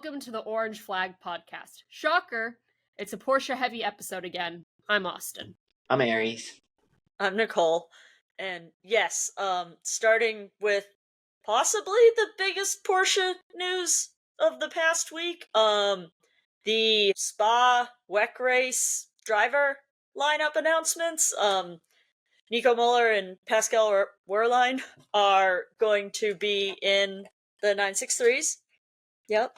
welcome to the Orange Flag Podcast. Shocker, it's a Porsche-heavy episode again. I'm Austin. I'm Aries. I'm Nicole. And yes, starting with possibly the biggest Porsche news of the past week, the Spa WEC race driver lineup announcements. Nico Muller and Pascal Wehrlein are going to be in the 963s. Yep.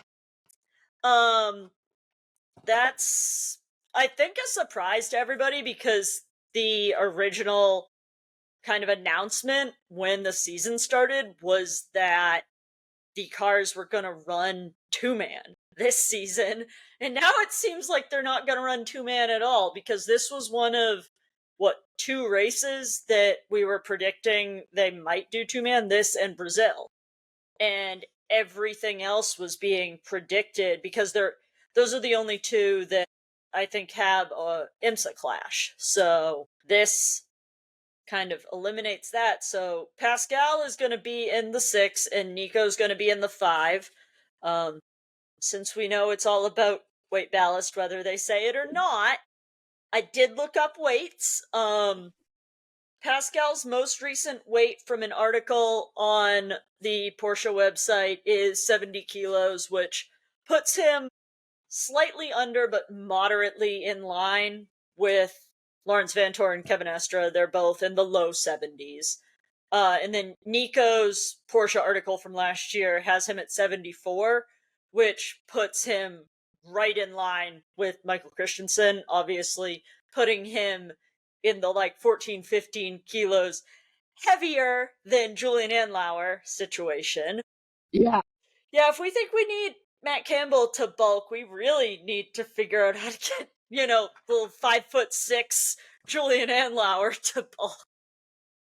That's, I think, a surprise to everybody because the original kind of announcement when the season started was that the cars were going to run two-man this season, and now it seems like they're not going to run two-man at all because this was one of, two races that we were predicting they might do two-man, this and Brazil. And everything else was being predicted because those are the only two that I think have a IMSA clash. So this kind of eliminates that. So Pascal is going to be in the 6 and Nico's going to be in the 5. Since we know it's all about weight ballast, whether they say it or not, I did look up weights. Pascal's most recent weight from an article on the Porsche website is 70 kilos, which puts him slightly under but moderately in line with Lawrence Vantor and Kevin Estra. They're both in the low 70s. And then Nico's Porsche article from last year has him at 74, which puts him right in line with Michael Christensen, obviously putting him in the 14, 15 kilos heavier than Julian Andlauer situation. Yeah. Yeah, if we think we need Matt Campbell to bulk, we really need to figure out how to get, little 5'6" Julian Andlauer to bulk.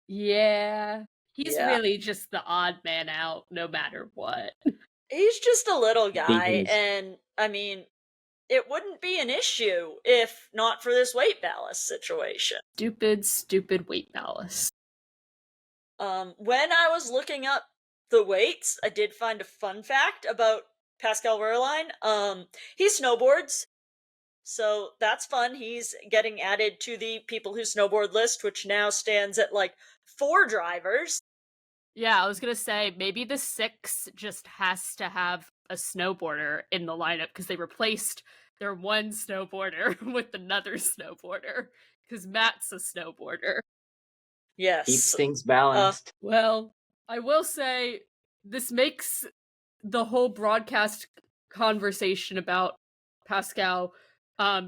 Yeah. He's really just the odd man out, no matter what. He's just a little guy, Beans. and, I mean, it wouldn't be an issue if not for this weight ballast situation. Stupid weight ballast. When I was looking up the weights, I did find a fun fact about Pascal Wehrlein. He snowboards, so that's fun. He's getting added to the people who snowboard list, which now stands at 4 drivers. Yeah, I was gonna say, maybe the 6 just has to have a snowboarder in the lineup because they replaced their one snowboarder with another snowboarder because Matt's a snowboarder. Yes. Keeps things balanced. Well, I will say this makes the whole broadcast conversation about Pascal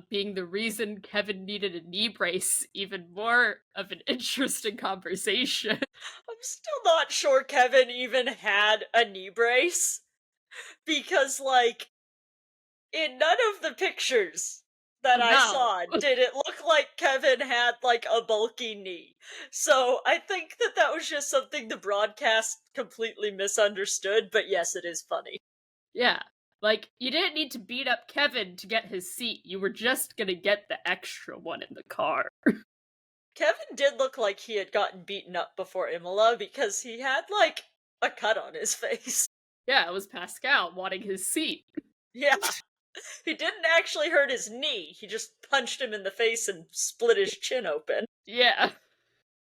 being the reason Kevin needed a knee brace even more of an interesting conversation. I'm still not sure Kevin even had a knee brace because, in none of the pictures that I saw did it look like Kevin had, a bulky knee. So I think that was just something the broadcast completely misunderstood, but yes, it is funny. Yeah. You didn't need to beat up Kevin to get his seat. You were just gonna get the extra one in the car. Kevin did look like he had gotten beaten up before Imola because he had, a cut on his face. Yeah, it was Pascal wanting his seat. Yeah. He didn't actually hurt his knee. He just punched him in the face and split his chin open. Yeah.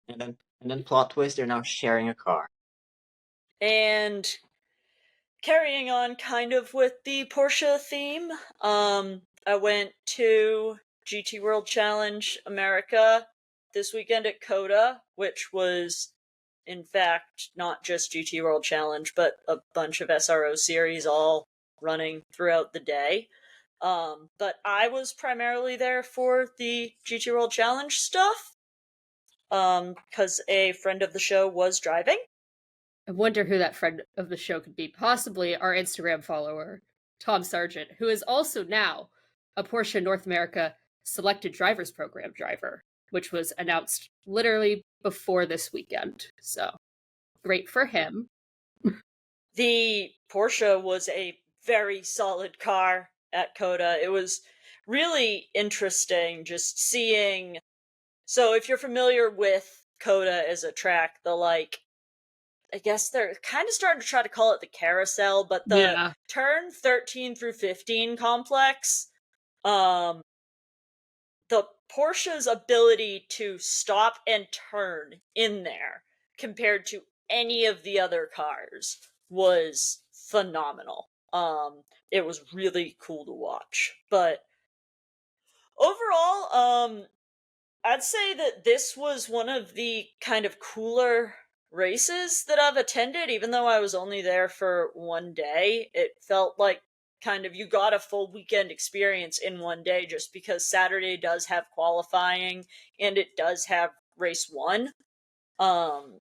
And then plot twist, they're now sharing a car. And carrying on kind of with the Porsche theme, I went to GT World Challenge America this weekend at COTA, which was, in fact, not just GT World Challenge, but a bunch of SRO series all running throughout the day. But I was primarily there for the GT World Challenge stuff, because a friend of the show was driving. I wonder who that friend of the show could be. Possibly our Instagram follower, Tom Sargent, who is also now a Porsche North America Selected Drivers Program driver, which was announced literally before this weekend. So, great for him. The Porsche was a very solid car at COTA. It was really interesting just seeing... So if you're familiar with COTA as a track, the I guess they're kind of starting to try to call it the carousel, but the Yeah. turn 13 through 15 complex, um, the Porsche's ability to stop and turn in there compared to any of the other cars was phenomenal. It was really cool to watch. But overall, I'd say that this was one of the kind of cooler races that I've attended, even though I was only there for one day. It felt like kind of you got a full weekend experience in one day just because Saturday does have qualifying and it does have race one. Um,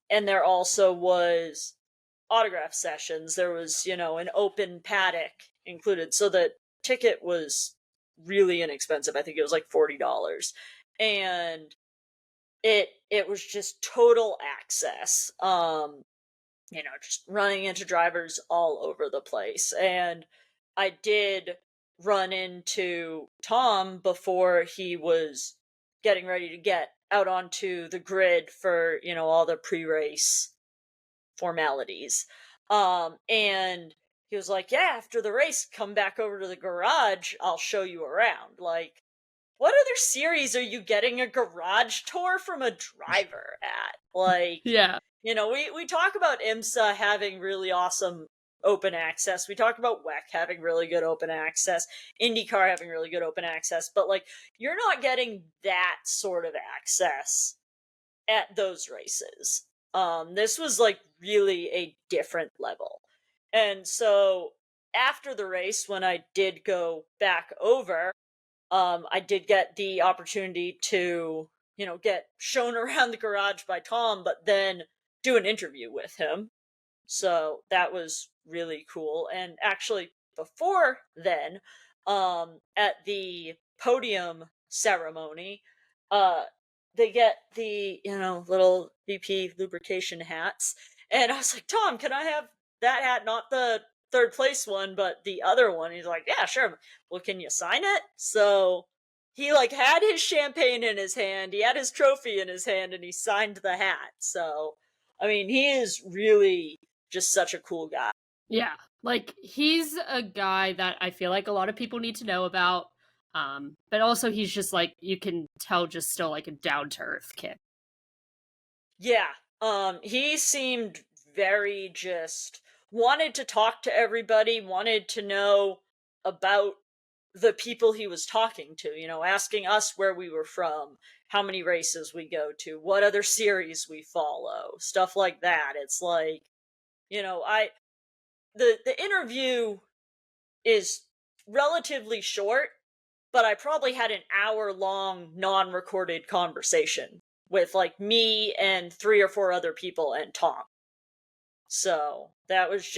and there also was autograph sessions. There was, an open paddock included. So the ticket was really inexpensive. I think it was like $40. And it was just total access. Just running into drivers all over the place. And I did run into Tom before he was getting ready to get out onto the grid for, all the pre-race formalities. And he was like, "Yeah, after the race, come back over to the garage. I'll show you around." Like, what other series are you getting a garage tour from a driver at? Like, Yeah. we talk about IMSA having really awesome open access. We talk about WEC having really good open access, IndyCar having really good open access, but like, you're not getting that sort of access at those races. This was like really a different level. And so after the race, when I did go back over, I did get the opportunity to, get shown around the garage by Tom, but then do an interview with him. So that was really cool. And actually, before then, at the podium ceremony, uh, they get the, little VP lubrication hats. And I was like, "Tom, can I have that hat? Not the third place one, but the other one." He's like, "Yeah, sure. Well, can you sign it?" So he like had his champagne in his hand, he had his trophy in his hand, and he signed the hat. So, I mean, he is really just such a cool guy. Yeah. Like, he's a guy that I feel like a lot of people need to know about. But also he's just like, you can tell, just still like a down to earth kid. Yeah. He seemed very just wanted to talk to everybody, wanted to know about the people he was talking to, asking us where we were from, how many races we go to, what other series we follow, stuff like that. It's like, I the interview is relatively short, but I probably had an hour-long non-recorded conversation with like me and 3 or 4 other people and Tom. So it was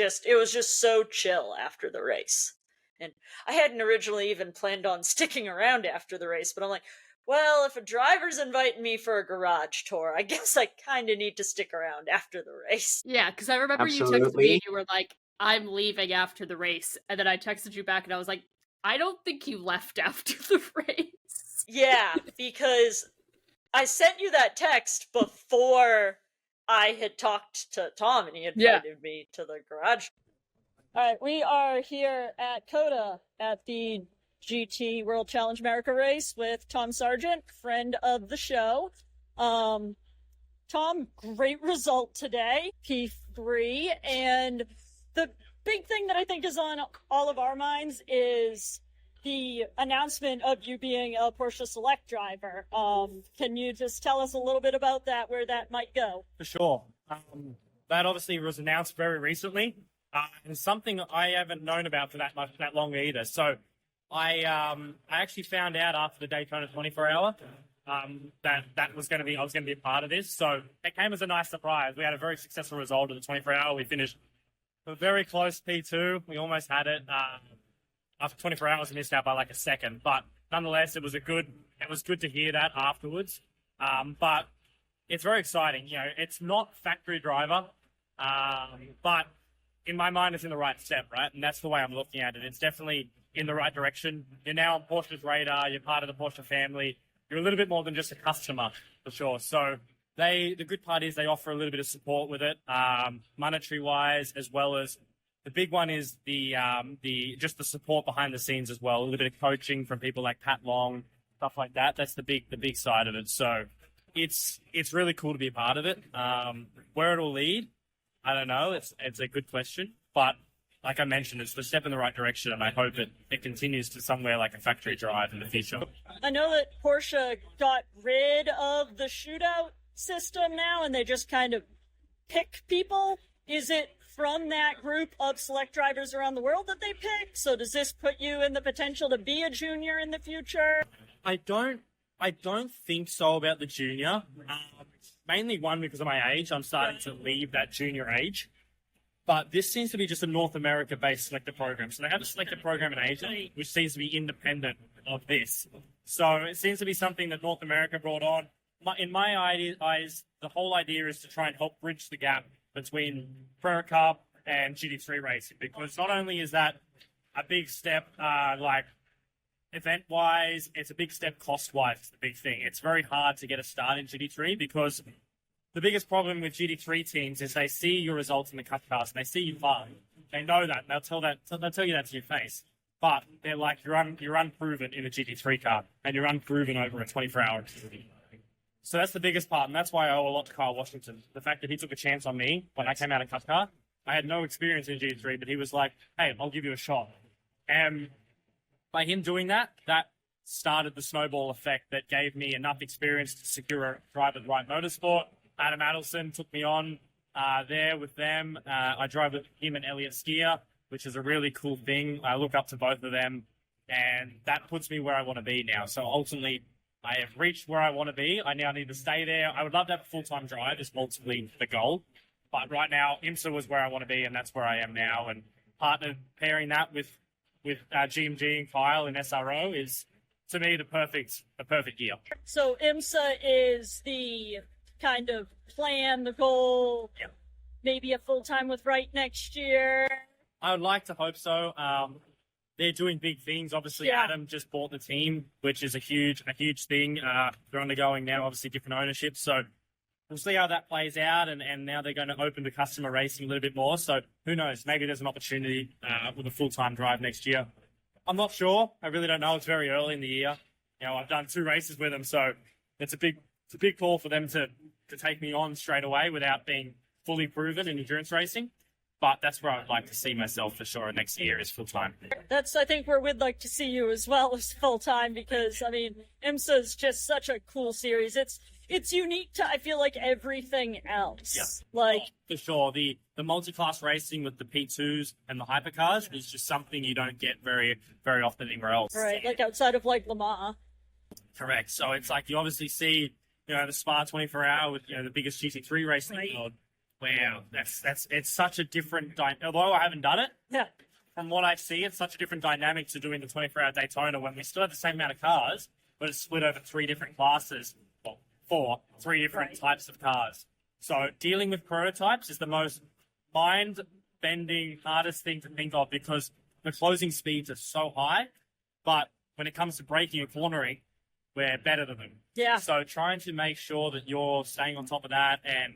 just so chill after the race. And I hadn't originally even planned on sticking around after the race, but I'm like, well, if a driver's inviting me for a garage tour, I guess I kind of need to stick around after the race. Yeah, because I remember you texted me and Absolutely. you were like, "I'm leaving after the race." And then I texted you back and I was like, "I don't think you left after the race." Yeah, because I sent you that text before I had talked to Tom and he Yeah. invited me to the garage. All right, we are here at COTA at the GT World Challenge America race with Tom Sargent, friend of the show. Tom, great result today, P3. And the big thing that I think is on all of our minds is the announcement of you being a Porsche Select driver. Can you just tell us a little bit about that, where that might go? For sure. That obviously was announced very recently, and something I haven't known about for that long either. So I actually found out after the Daytona 24-hour that I was going to be a part of this. So it came as a nice surprise. We had a very successful result of the 24-hour. We finished a very close P2. We almost had it. After 24 hours, we missed out by like a second. But nonetheless, it was good to hear that afterwards. But it's very exciting. It's not factory driver, but in my mind, it's in the right step, right? And that's the way I'm looking at it. It's definitely in the right direction. You're now on Porsche's radar. You're part of the Porsche family. You're a little bit more than just a customer, for sure. So the good part is they offer a little bit of support with it, monetary wise, as well as the big one is the just the support behind the scenes as well. A little bit of coaching from people like Pat Long, stuff like that. That's the big side of it. So it's really cool to be a part of it. Where it'll lead, I don't know. It's a good question, but like I mentioned, it's a step in the right direction, and I hope it continues to somewhere like a factory drive in the future. I know that Porsche got rid of the shootout system now, and they just kind of pick people. Is it from that group of select drivers around the world that they pick? So does this put you in the potential to be a junior in the future? I don't think so about the junior. Mainly one, because of my age. I'm starting to leave that junior age. But this seems to be just a North America-based selector program. So they have a selector program in Asia, which seems to be independent of this. So it seems to be something that North America brought on. In my eyes, the whole idea is to try and help bridge the gap between Pro Cup and GT3 racing. Because not only is that a big step, like event-wise, it's a big step cost-wise. It's the big thing. It's very hard to get a start in GT3 because the biggest problem with GT3 teams is they see your results in the Cup cars and they see you far. They know that. And they'll tell you that to your face. But they're like, you're unproven in a GT3 car and you're unproven over a 24-hour activity. So that's the biggest part, and that's why I owe a lot to Kyle Washington. The fact that he took a chance on me when I came out of Cup car. I had no experience in GT3, but he was like, hey, I'll give you a shot. And by him doing that, that started the snowball effect that gave me enough experience to secure a drive at Right Motorsport. Adam Adelson took me on there with them. I drove with him and Elliot Skier, which is a really cool thing. I look up to both of them, and that puts me where I want to be now. So ultimately, I have reached where I want to be. I now need to stay there. I would love to have a full-time drive is ultimately the goal. But right now, IMSA was where I want to be, and that's where I am now. And pairing that with GMG and Kyle in SRO is, to me, the perfect year. So IMSA is the kind of plan, the goal, maybe a full-time with Wright next year? I would like to hope so. They're doing big things. Obviously, Adam just bought the team, which is a huge thing. They're undergoing now, obviously, different ownership. So we'll see how that plays out. And now they're going to open to customer racing a little bit more. So who knows? Maybe there's an opportunity with a full-time drive next year. I'm not sure. I really don't know. It's very early in the year. You know, I've done 2 races with them, so it's a big call for them to take me on straight away without being fully proven in endurance racing. But that's where I'd like to see myself for sure next year is full-time. That's, I think, where we'd like to see you as well as full-time because, I mean, IMSA is just such a cool series. It's unique to, I feel like, everything else. Yeah. Like, for sure. The multi-class racing with the P2s and the hypercars is just something you don't get very, very often anywhere else. right, like outside of, like, Le Mans. Correct. So it's like you obviously see, you know, the Spa 24 hour with, you know, the biggest GT3 race in the world. Wow, it's such a different although I haven't done it. Yeah. From what I see, it's such a different dynamic to doing the 24-hour Daytona when we still have the same amount of cars, but it's split over 3 different classes. Well, 3 different types of cars. So dealing with prototypes is the most mind-bending, hardest thing to think of because the closing speeds are so high, but when it comes to braking and cornering, we're better than them. Yeah. So trying to make sure that you're staying on top of that, and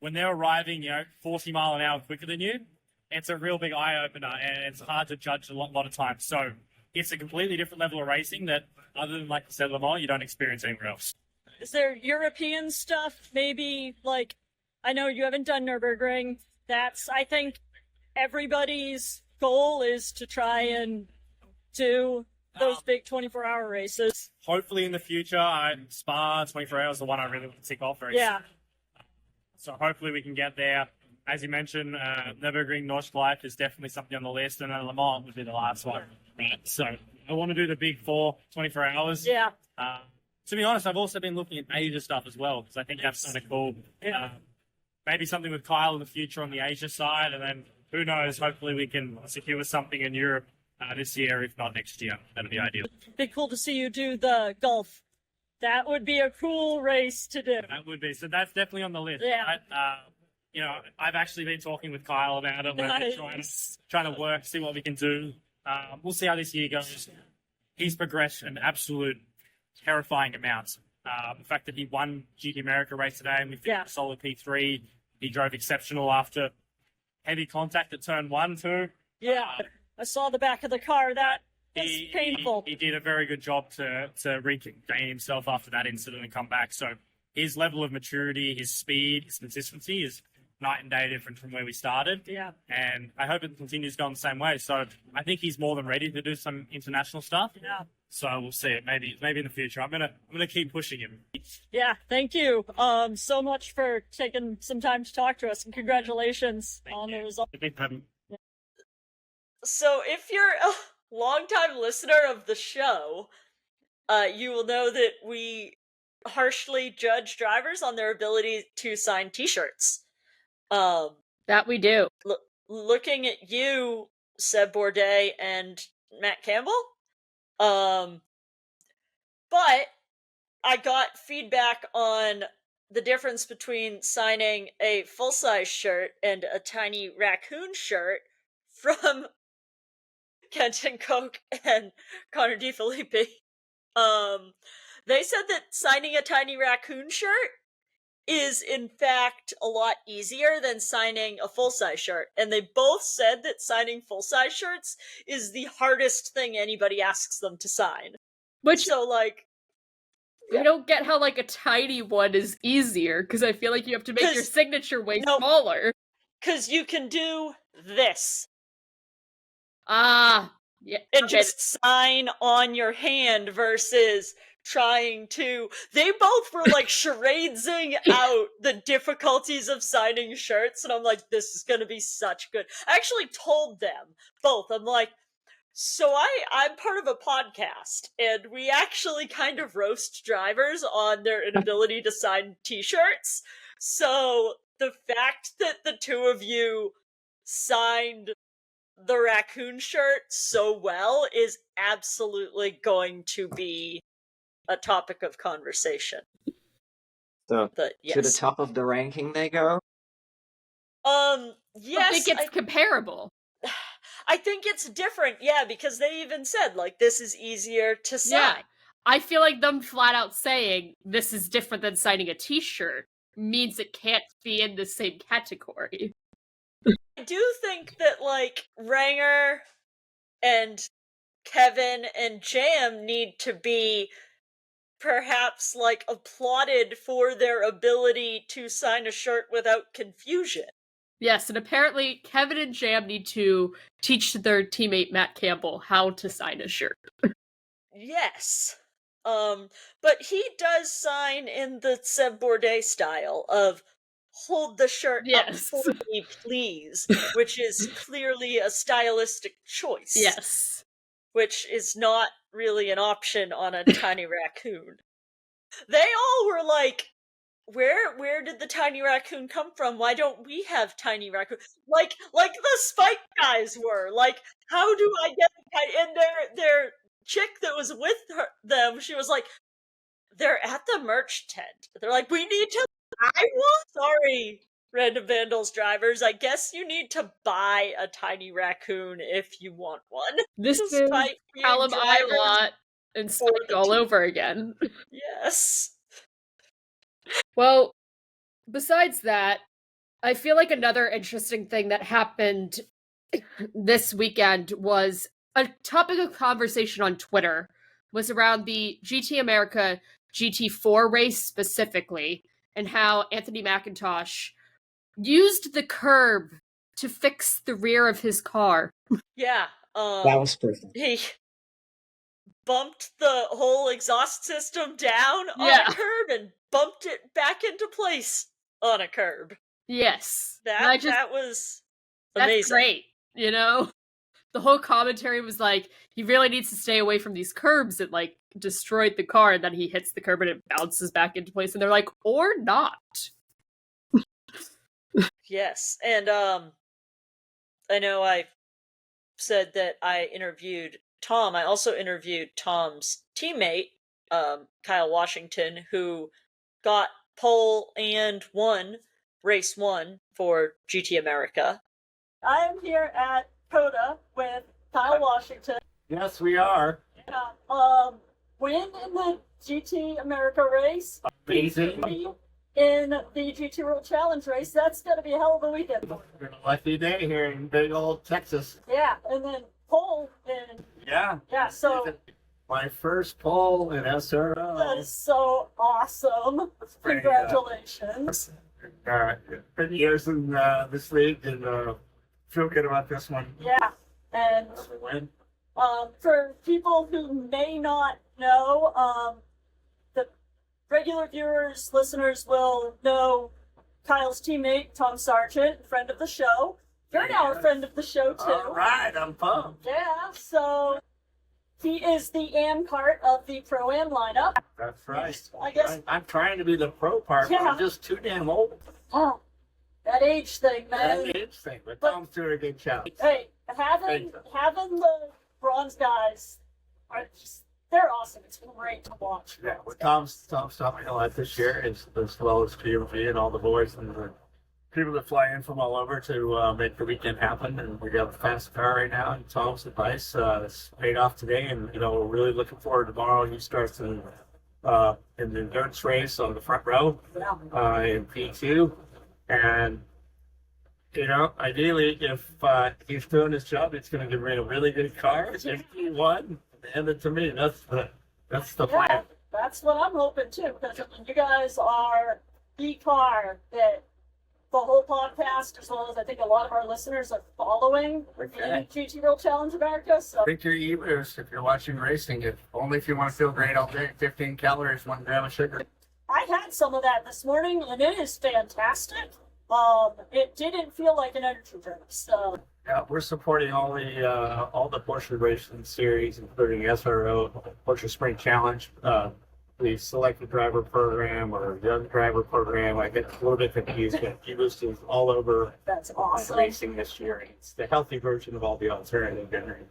when they're arriving, you know, 40 mile an hour quicker than you, it's a real big eye-opener, and it's hard to judge a lot of times. So it's a completely different level of racing that, other than, like I said, Le Mans, you don't experience anywhere else. Is there European stuff? Maybe, like, I know you haven't done Nürburgring. That's, I think, everybody's goal is to try and do those big 24-hour races. Hopefully in the future, Spa 24 hours is the one I really want to tick off very soon. So hopefully we can get there. As you mentioned, Nürburgring Nordschleife is definitely something on the list, and then Le Mans would be the last one. So I want to do the big 24 hours. Yeah. To be honest, I've also been looking at Asia stuff as well, because I think that's kind of cool. Maybe something with Kyle in the future on the Asia side, and then who knows, hopefully we can secure something in Europe this year, if not next year. That'd be ideal. Be cool to see you do the Gulf. That would be a cool race to do. That would be. So that's definitely on the list. Yeah. You know, I've actually been talking with Kyle about it. Nice. Trying to work, see what we can do. We'll see how this year goes. He's progressed an absolute terrifying amount. The fact that he won GT America race today and we finished Yeah. a solid P3. He drove exceptional after heavy contact at turn 1 too. Yeah, I saw the back of the car. That was painful. He did a very good job to regain himself after that incident and come back. So his level of maturity, his speed, his consistency is night and day different from where we started. Yeah. And I hope it continues going the same way. So I think he's more than ready to do some international stuff. Yeah. So we'll see it. Maybe in the future. I'm gonna keep pushing him. Yeah, thank you so much for taking some time to talk to us, and congratulations on the result. So if you're a longtime listener of the show, you will know that we harshly judge drivers on their ability to sign t-shirts. That we do. Looking at you, Seb Bourdais and Matt Campbell, but I got feedback on the difference between signing a full-size shirt and a tiny raccoon shirt from Kenton Koch and Connor DeFilippi. They said that signing a tiny raccoon shirt is in fact a lot easier than signing a full-size shirt, and they both said that signing full-size shirts is the hardest thing anybody asks them to sign. Which, So, like, I don't get how, like, a tiny one is easier, because I feel like you have to make your 'Cause- signature way no. smaller. because you can do this Ah, yeah. and okay. just sign on your hand versus trying to. They both were like charadesing out the difficulties of signing shirts, and I'm like, this is gonna be such good. I actually told them both. I'm like, so I'm part of a podcast, and we actually kind of roast drivers on their inability to sign t-shirts. So the fact that the two of you signed the raccoon shirt so well is absolutely going to be a topic of conversation. So But to the yes. top of the ranking they go. I Yes, think it's comparable. I think it's different, yeah, because they even said, like, this is easier to sign. Yeah. I feel like them flat out saying this is different than signing a t-shirt means it can't be in the same category. I do think that, like, Ranger and Kevin and Jam need to be perhaps, like, applauded for their ability to sign a shirt without confusion. Yes, and apparently Kevin and Jam need to teach their teammate Matt Campbell how to sign a shirt. Yes. But he does sign in the Seb Bourdais style of hold the shirt Yes. up for me, please, which is clearly a stylistic choice. Yes. Which is not really an option on a tiny raccoon. They all were like, where did the tiny raccoon come from? Why don't we have tiny raccoon? Like the Spike guys were. Like, how do I get and their chick that was with them, she was like, they're at the merch tent. They're like, we need to buy one? Sorry, Random Vandals drivers. I guess you need to buy a tiny raccoon if you want one. This is Despite being Callum drivers Ilott and Spike all over again. Yes. Well, besides that, I feel like another interesting thing that happened this weekend was a topic of conversation on Twitter was around the GT America GT4 race specifically, and how Anthony McIntosh used the curb to fix the rear of his car. Yeah. That was perfect. He bumped the whole exhaust system down on Yeah. a curb and bumped it back into place on a curb. Yes. That was that's amazing. great, you know? The whole commentary was like, he really needs to stay away from these curbs that, like, destroyed the car, and then he hits the curb and it bounces back into place, and they're like, or not. Yes, and I know I said that I interviewed Tom. I also interviewed Tom's teammate, Kyle Washington, who got pole and won race 1 for GT America. I am here at COTA with Kyle Washington. Yes, we are. Yeah, win in the GT America race. Amazing. In the GT World Challenge race. That's going to be a hell of a weekend. Lucky day here in big old Texas. Yeah, and then pole and Yeah. so My first pole in SRO. that is so awesome. pretty, Congratulations. Been years in this league and feel good about this one. Yeah, and Win. for people who may not know, the regular viewers, listeners will know Kyle's teammate, Tom Sargent, friend of the show. You're now a friend of the show, too. All right, I'm pumped. Yeah, so he is the AM cart of the Pro-Am lineup. That's right. I guess, I'm trying to be the pro part, but Yeah. I'm just too damn old. oh, that age thing, That's man. the age thing, but But- Tom's doing a good job. Hey, having the bronze guys, they're awesome. It's great to watch. Yeah, what Tom's taught me a lot this year, as well as POV and all the boys and the people that fly in from all over to make the weekend happen. And we got a fast car right now, and Tom's advice it's paid off today. And we're really looking forward to tomorrow. He starts in the endurance race on the front row in P2, and ideally, if he's doing his job, it's going to give me a really good car. If P1, hand it to me. That's the plan. Yeah, that's what I'm hoping too, because you guys are the car that the whole podcast, as well as I think a lot of our listeners are following Okay. the GT World Challenge America. So Drink your e-boost if you're watching racing. Only if you want to feel great all day. 15 calories, 1 gram of sugar. I had some of that this morning, and it is fantastic. It didn't feel like an energy drink, so Yeah, we're supporting all the Porsche racing series, including SRO, Porsche Spring Challenge, the selected driver program or young driver program. I get a little bit confused, but e-boost is all over that's awesome. racing this year. It's the healthy version of all the alternative generations.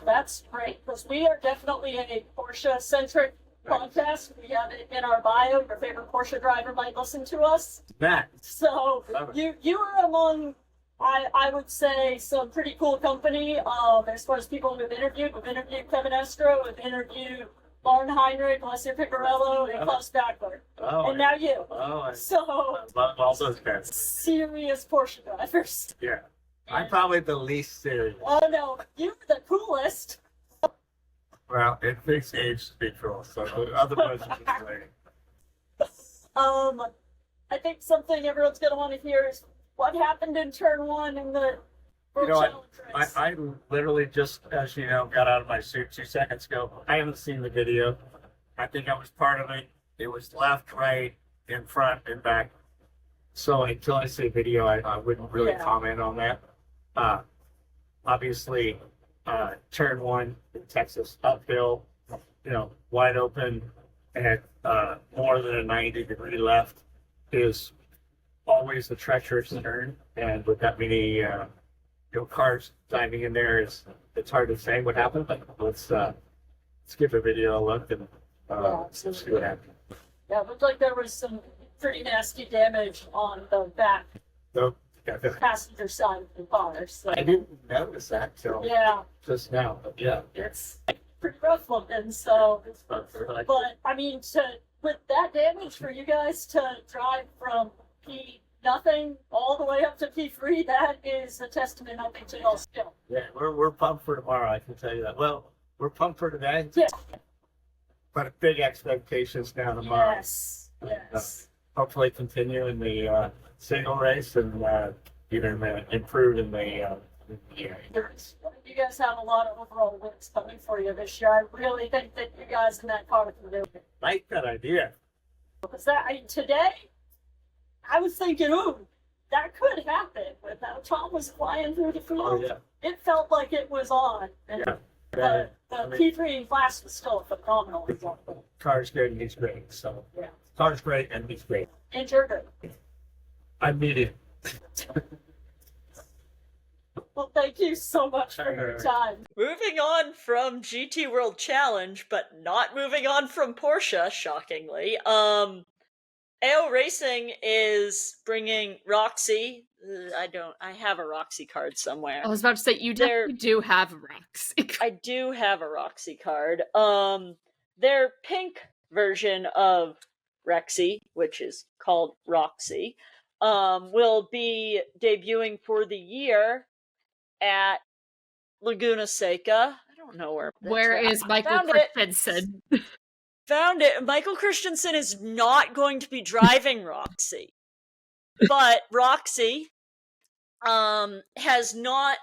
That's great, because we are definitely a Porsche-centric podcast. We have it in our bio. Your favorite Porsche driver might listen to us. Matt, So Love you are among, I would say, some pretty cool company. As far as people we've interviewed Kevin Estro, we've interviewed Lauren Heinrich, Alessia Picarello, and Klaus Backler. oh, And now you. I So love all those guys. serious Porsche drivers. Yeah, I'm probably the least serious. Oh no, you're the coolest. Well, it takes age to be cool, so otherwise it's just like, I think something everyone's gonna want to hear is what happened in turn 1 in the World Challenge race. I literally just, as you know, got out of my suit 2 seconds ago. I haven't seen the video. I think I was part of it. It was left, right, in front, and back. So until I see video, I wouldn't really Yeah. comment on that. Obviously, turn 1 in Texas, uphill, wide open, and more than a 90-degree left is always a treacherous turn. And with that many cars diving in there, it's hard to say what happened. But let's give the video a look and see what happened. Yeah, it looked like there was some pretty nasty damage on the back So, passenger side of the car. So I didn't notice that till yeah, just now, but yeah. it's pretty rough looking. So, but I mean, with that damage for you guys to drive from P nothing all the way up to P3, that is a testament, I think, to y'all skill. Yeah, we're pumped for tomorrow. I can tell you that. Well, we're pumped for today, Yeah. but big expectations now tomorrow. Yes. Yes. Hopefully, continue in the single race and even improve in the You guys have a lot of overall wins coming for you this year. I really think that you guys in that car can do it. like that idea. Because today, I was thinking, ooh, that could happen. With how Tom was flying through the field, Oh yeah, it felt like it was on. And yeah. the I mean- P3 in class was still a phenomenal result. Car's good and he's great. So Yeah. car's great and he's great. And you're good. I'm meeting. Well, thank you so much for your time. Moving on from GT World Challenge, but not moving on from Porsche, shockingly. AO Racing is bringing Roxy. I have a Roxy card somewhere. I was about to say, you definitely do have Roxy. I do have a Roxy card. Their pink version of Rexy, which is called Roxy, will be debuting for the year at Laguna Seca. I don't know where. Where is Michael Found it. Christensen? Found it. Michael Christensen is not going to be driving Roxy, but Roxy has not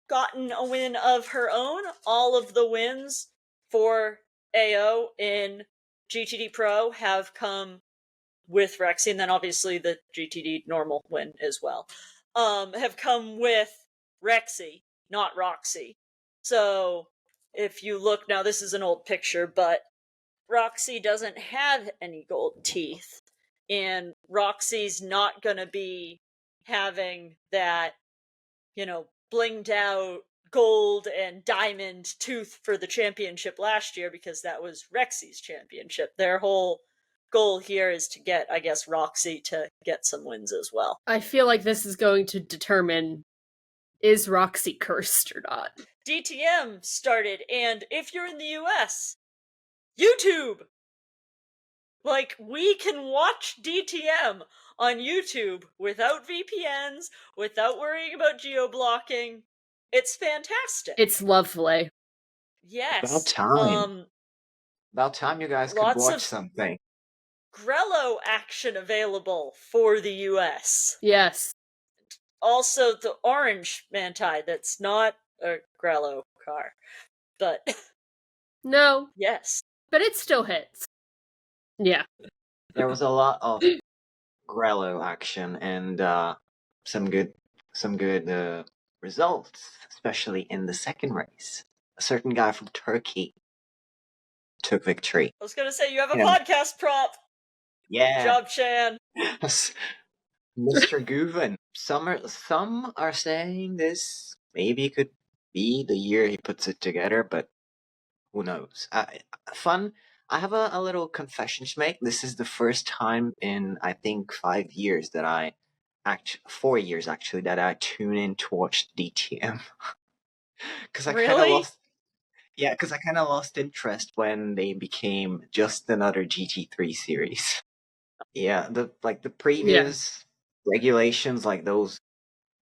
gotten a win of her own. All of the wins for AO in GTD Pro have come with Rexy, and then obviously the GTD normal win as well, have come with Rexy, not Roxy. So if you look now, this is an old picture, but Roxy doesn't have any gold teeth, and Roxy's not gonna be having that, blinged out gold and diamond tooth for the championship last year, because that was Rexy's championship. Their whole goal here is to get, I guess, Roxy to get some wins as well. I feel like this is going to determine, is Roxy cursed or not? DTM started, and if you're in the US, YouTube! Like, we can watch DTM on YouTube without VPNs, without worrying about geo-blocking. It's fantastic. It's lovely. Yes. About time. About time you guys could Lots watch of- something. Grello action available for the US. Yes. Also, the orange Manti, that's not a Grello car. But, No, yes. but it still hits. Yeah. There was a lot of Grello action and some good results, especially in the second race. A certain guy from Turkey took victory. I was gonna say, you have a Yeah. podcast prop! Yeah, Job, Chan! Mr. Guven. Some are saying this maybe could be the year he puts it together, but who knows? Fun. I have a little confession to make. This is the first time in, I think, 5 years that 4 years actually, that I tune in to watch DTM. Because I kind of Really? lost. Yeah, because I kind of lost interest when they became just another GT3 series. Yeah, the previous regulations, like those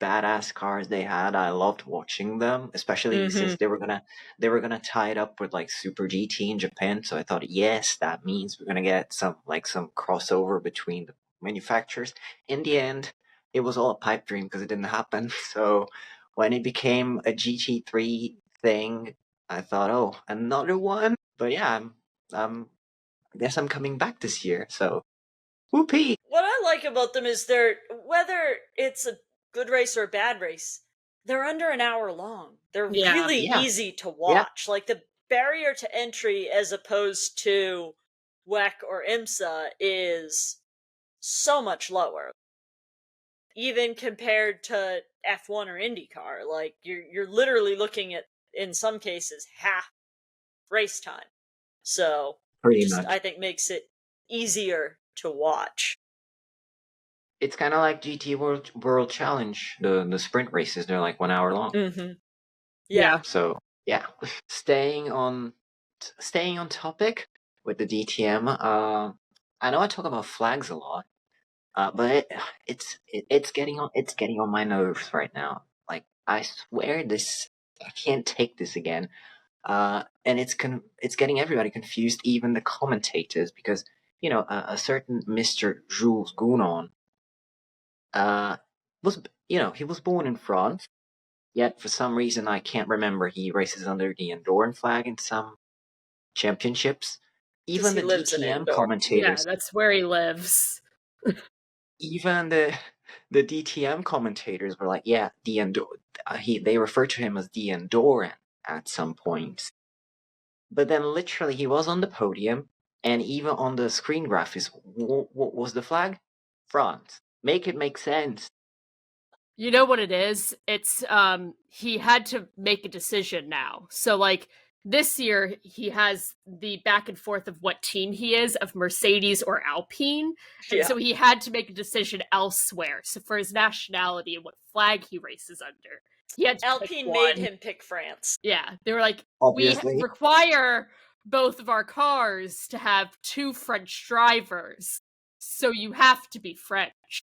badass cars they had, I loved watching them, especially since they were gonna tie it up with like Super GT in Japan. So I thought, yes, that means we're gonna get some crossover between the manufacturers. In the end, it was all a pipe dream because it didn't happen. So when it became a GT3 thing, I thought, oh, another one. But yeah, I guess I'm coming back this year. So whoopee! What I like about them is whether it's a good race or a bad race, they're under an hour long. They're really Yeah. easy to watch. Like, the barrier to entry as opposed to WEC or IMSA is so much lower. Even compared to F1 or IndyCar. Like, you're literally looking at, in some cases, half race time. So, Pretty just, much. I think, makes it easier to watch. It's kind of like GT World Challenge. The sprint races, they're like 1 hour long. Mm-hmm. Yeah. So yeah, staying on topic with the DTM. I know I talk about flags a lot, but it's getting on my nerves right now. Like, I swear I can't take this again. And it's getting everybody confused, even the commentators, because a certain Mr. Jules Gounon he was born in France, yet for some reason I can't remember, he races under the Andorran flag in some championships. Even he the lives in DTM Andorra. Yeah, commentators, that's where he lives. even the DTM commentators were like, yeah, they refer to him as the Andorran at some points. But then literally he was on the podium, and even on the screen graphics, what was the flag? France. Make it make sense. You know what it is? It's he had to make a decision now. So like this year he has the back and forth of what team he is, of Mercedes or Alpine. And Yeah. so he had to make a decision elsewhere. So for his nationality and what flag he races under. He had to pick Alpine one. made him pick France. Yeah. They were like, Obviously. we require both of our cars to have 2 French drivers, so you have to be French.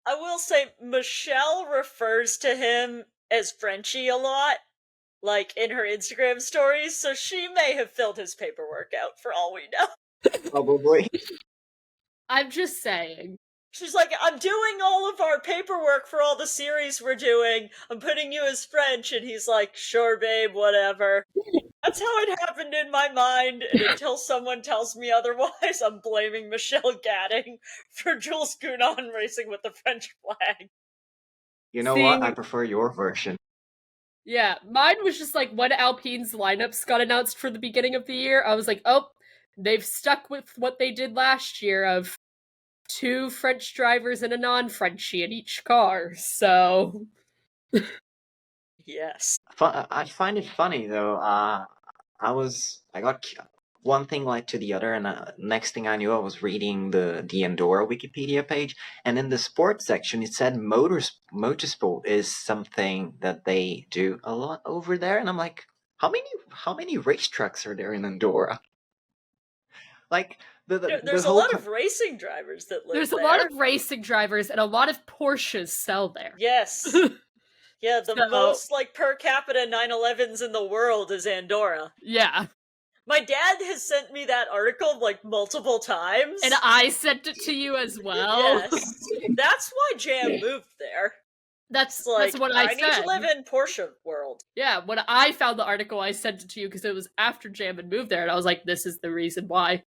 I will say, Michelle refers to him as Frenchie a lot, like in her Instagram stories, so she may have filled his paperwork out for all we know. Probably. I'm just saying. She's like, I'm doing all of our paperwork for all the series we're doing. I'm putting you as French. And he's like, sure, babe, whatever. That's how it happened in my mind. And until someone tells me otherwise, I'm blaming Michelle Gadding for Jules Gounon racing with the French flag. You know what? I prefer your version. Yeah, mine was just like when Alpine's lineups got announced for the beginning of the year, I was like, oh, they've stuck with what they did last year of 2 French drivers and a non-Frenchie in each car, so... Yes. I find it funny though. I got one thing led to the other, and next thing I knew, I was reading the Andorra Wikipedia page, and in the sports section, it said motorsport is something that they do a lot over there, and I'm like, how many racetracks are there in Andorra? Like there's the a lot of racing drivers that live There's a there. lot of racing drivers, and a lot of Porsches sell there. Yes. Yeah, the most, like, per capita 911s in the world is Andorra. Yeah. My dad has sent me that article, like, multiple times. And I sent it to you as well. Yes. That's why Jam moved there. That's like, what I said. I need to live in Porsche world. Yeah, when I found the article, I sent it to you because it was after Jam had moved there, and I was like, this is the reason why.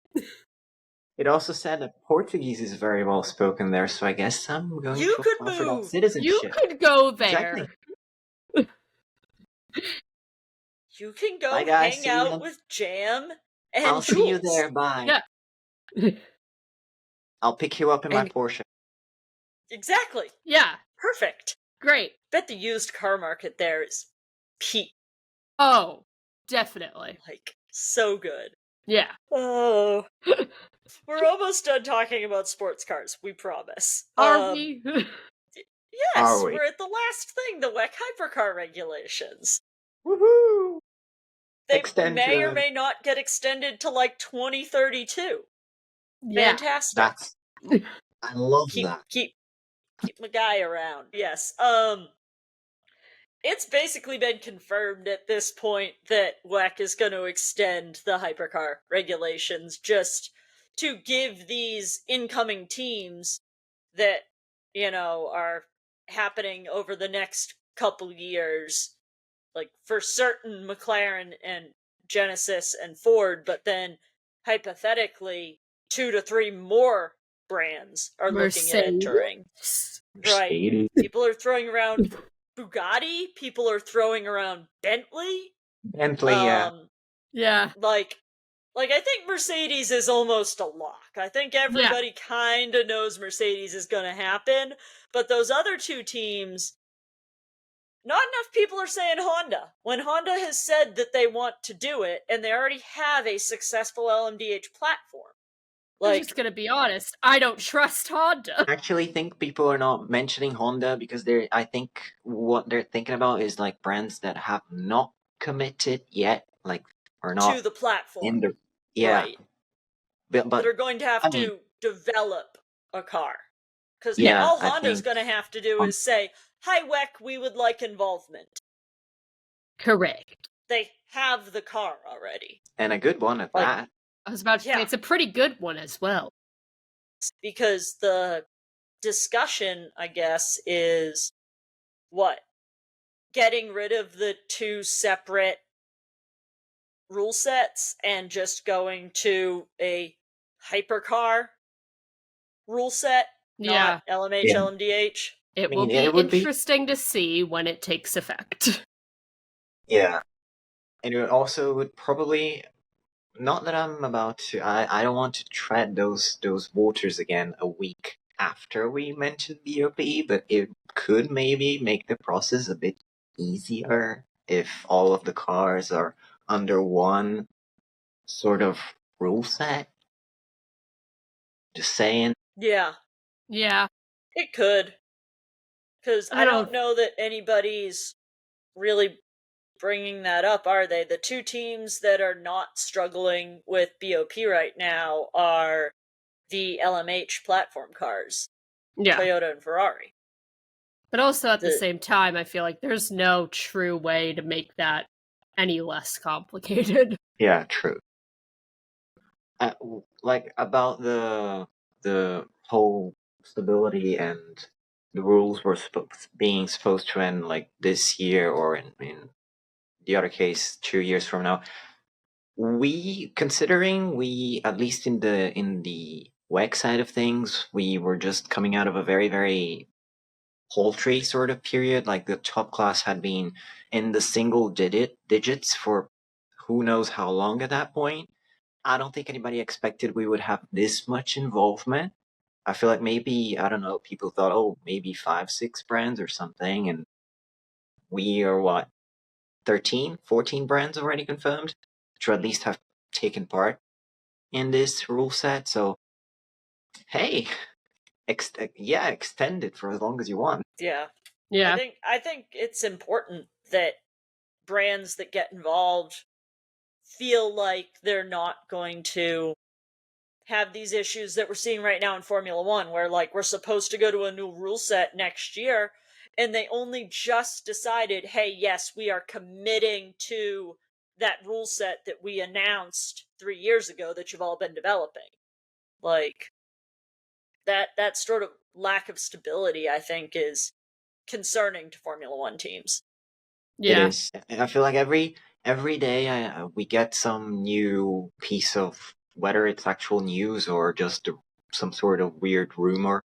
It also said that Portuguese is very well spoken there, so I guess I'm going to apply for that citizenship. You could go there. Exactly. You can go hang out with Jam and I'll Jules. see you there, bye. Yeah. I'll pick you up in my Porsche. Exactly. Yeah. Perfect. Great. Bet the used car market there is peak. Oh, definitely. Like, so good. Yeah. Oh. We're almost done talking about sports cars, we promise. Are we? Yes, we're at the last thing, the WEC hypercar regulations. Woohoo! They may or may not get extended to, like, 2032. Yeah. Fantastic. I love that. Keep my guy around. Yes. It's basically been confirmed at this point that WEC is going to extend the hypercar regulations just to give these incoming teams that, are happening over the next couple years, like for certain McLaren and Genesis and Ford, but then hypothetically 2 to 3 more brands are looking at entering. Right. People are throwing around Bugatti, people are throwing around Bentley. Yeah. Yeah. Like I think Mercedes is almost a lock. I think everybody kind of knows Mercedes is going to happen, but those other 2 teams, not enough people are saying Honda. When Honda has said that they want to do it, and they already have a successful LMDH platform. I'm just gonna be honest, I don't trust Honda. I actually think people are not mentioning Honda because I think what they're thinking about is like brands that have not committed yet, like are not to the platform. In the right. But are going to have to develop a car. Because all Honda's going to have to do is say, hi, WEC, we would like involvement. Correct. They have the car already. And a good one at that. I was about to say, it's a pretty good one as well. Because the discussion, I guess, is what? Getting rid of the 2 separate rule sets and just going to a hypercar rule set, not LMH, LMDH. It will be interesting to see when it takes effect. Yeah. And it also would probably, not that I'm about to, I don't want to tread those waters again a week after we mentioned BOP, but it could maybe make the process a bit easier if all of the cars are under one sort of rule set. Just saying. Yeah. Yeah. It could. Because I don't know that anybody's really bringing that up, are they? The two teams that are not struggling with BOP right now are the LMH platform cars, Yeah. Toyota and Ferrari. But also at the same time, I feel like there's no true way to make that any less complicated. Yeah, true. Like about the whole stability and the rules were being supposed to end like this year, or in the other case 2 years from now. Considering we, at least in the WEC side of things, we were just coming out of a very, very paltry sort of period. Like the top class had been in the single digits for who knows how long at that point. I don't think anybody expected we would have this much involvement. I feel like maybe, I don't know, people thought, oh, maybe 5, 6 brands or something, and we are what, 13, 14 brands already confirmed to at least have taken part in this rule set. So, hey, extend it for as long as you want. Yeah. Yeah. I think it's important that brands that get involved feel like they're not going to have these issues that we're seeing right now in Formula One, where like we're supposed to go to a new rule set next year, and they only just decided, hey, yes, we are committing to that rule set that we announced 3 years ago that you've all been developing. Like that sort of lack of stability, I think, is concerning to Formula One teams. Yeah. It is. I feel like every day we get some new piece of, whether it's actual news or just some sort of weird rumor,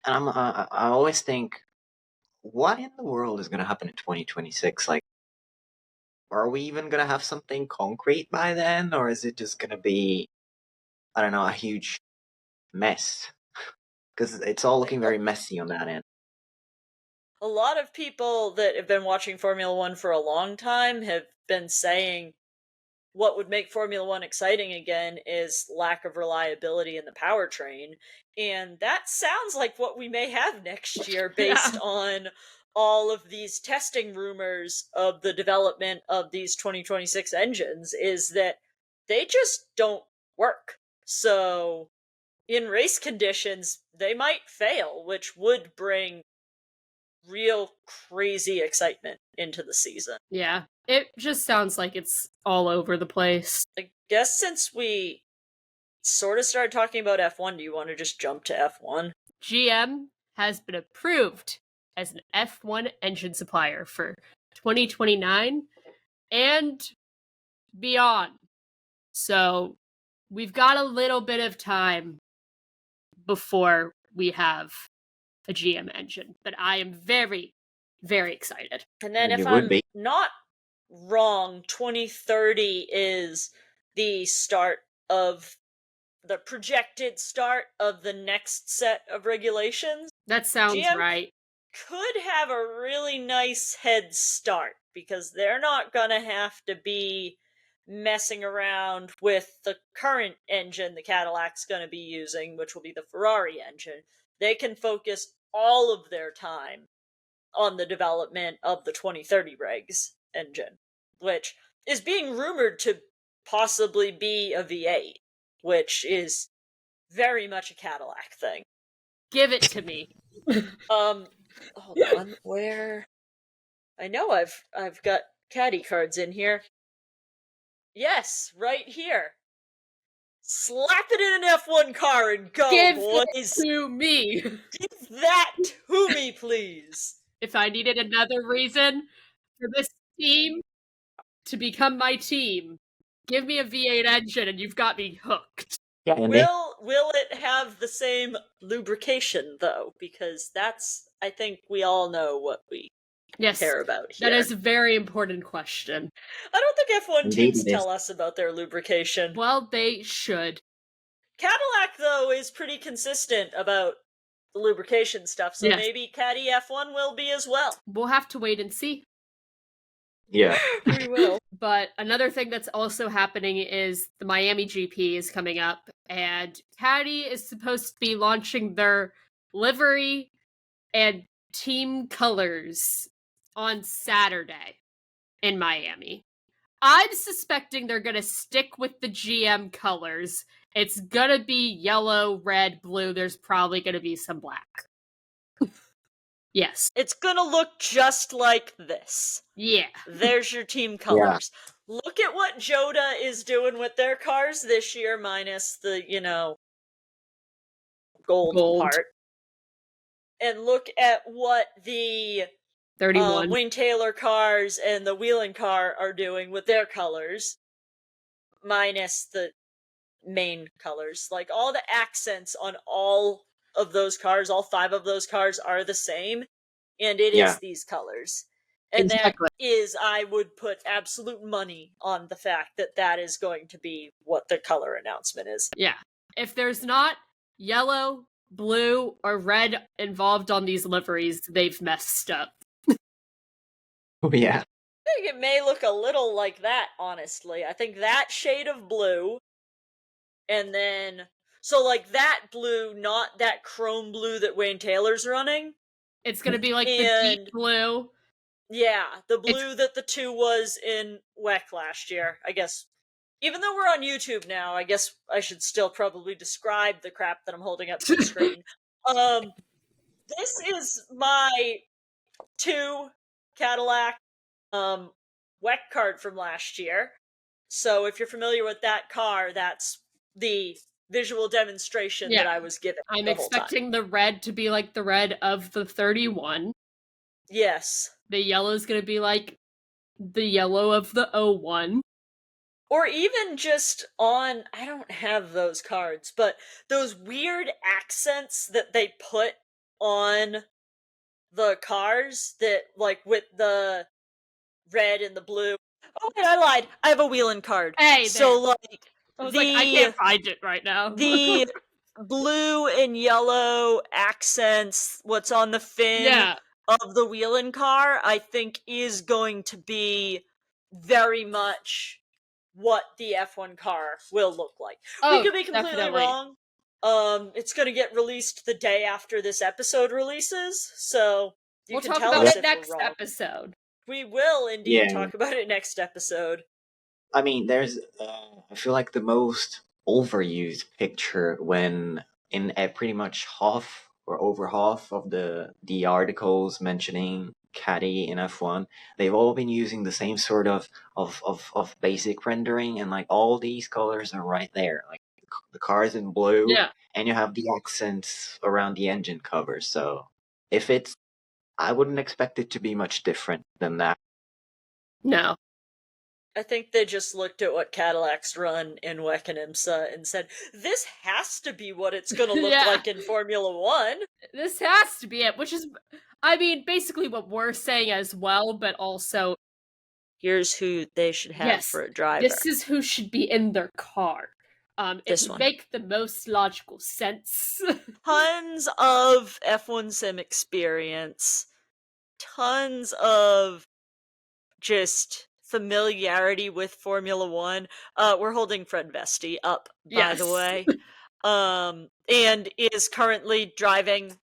and I always think, what in the world is going to happen in 2026? Like, are we even going to have something concrete by then, or is it just going to be, I don't know, a huge mess? Because it's all looking very messy on that end. A lot of people that have been watching Formula One for a long time have been saying what would make Formula One exciting again is lack of reliability in the powertrain. And that sounds like what we may have next year based on all of these testing rumors of the development of these 2026 engines, is that they just don't work. So in race conditions, they might fail, which would bring real crazy excitement into the season. Yeah. It just sounds like it's all over the place. I guess since we sort of started talking about F1, do you want to just jump to F1? GM has been approved as an F1 engine supplier for 2029 and beyond. So we've got a little bit of time before we have a GM engine, but I am very, very excited. And then You if would I'm be. not wrong, 2030 is the start of the projected start of the next set of regulations. That sounds GM right. could have a really nice head start because they're not gonna have to be messing around with the current engine the Cadillac's gonna be using, which will be the Ferrari engine. They can focus all of their time on the development of the 2030 regs engine, which is being rumored to possibly be a V8, which is very much a Cadillac thing. Give it to me. Hold on, where? I know I've got caddy cards in here. Yes, right here. Slap it in an F1 car and go, Give boys. it to me. Give that to me, please. If I needed another reason for this team to become my team, give me a V8 engine and you've got me hooked. Yeah, and Will it have the same lubrication though? Because that's, I think we all know what we care about here. That is a very important question. I don't think F1 Indeed teams it is. tell us about their lubrication. Well, they should. Cadillac though is pretty consistent about the lubrication stuff, so Yes. maybe Caddy F1 will be as well. We'll have to wait and see. Yeah. We will. But another thing that's also happening is the Miami GP is coming up, and Caddy is supposed to be launching their livery and team colors on Saturday. in Miami. I'm suspecting they're going to stick with the GM colors. It's going to be yellow, red, blue. There's probably going to be some black. Yes. It's gonna look just like this. Yeah. There's your team colors. Yeah. Look at what Jota is doing with their cars this year, minus the, gold part. And look at what the 31 Wayne Taylor cars and the Wheeling car are doing with their colors, minus the main colors. Like, all the accents on all of those cars, all 5 of those cars are the same, and it is these colors. And exactly. That is, I would put absolute money on the fact that that is going to be what the color announcement is. Yeah. If there's not yellow, blue, or red involved on these liveries, they've messed up. Oh, yeah. I think it may look a little like that, honestly. I think that shade of blue, and then, so like that blue, not that chrome blue that Wayne Taylor's running. It's gonna be like the deep blue. Yeah, the blue that the 2 was in WEC last year, I guess. Even though we're on YouTube now, I guess I should still probably describe the crap that I'm holding up to the screen. This is my 2 Cadillac WEC card from last year. So if you're familiar with that car, that's the visual demonstration that I was given. I'm expecting the red to be like the red of the 31. Yes. The yellow is going to be like the yellow of the 01. Or even just on, I don't have those cards, but those weird accents that they put on the cars that, like, with the red and the blue. Oh, wait, I lied. I have a Wheeling card. Hey, so, like, I can't find it right now. The blue and yellow accents, what's on the fin of the Wheeling car, I think is going to be very much what the F1 car will look like. We could be completely wrong. It's going to get released the day after this episode releases, so we'll talk about it next episode. We will indeed talk about it next episode. I mean, there's, I feel like the most overused picture when in pretty much half or over half of the articles mentioning Caddy in F1, they've all been using the same sort of basic rendering, and like all these colors are right there. Like the car's in blue, and you have the accents around the engine cover. So if it's, I wouldn't expect it to be much different than that. No. I think they just looked at what Cadillacs run in WEC and IMSA and said, this has to be what it's going to look like in Formula 1. This has to be it, which is, I mean, basically what we're saying as well, but also, here's who they should have for a driver. This is who should be in their car. It would make the most logical sense. Tons of F1 sim experience. Tons of just familiarity with Formula 1. We're holding Fred Vesti up, by the way. And is currently driving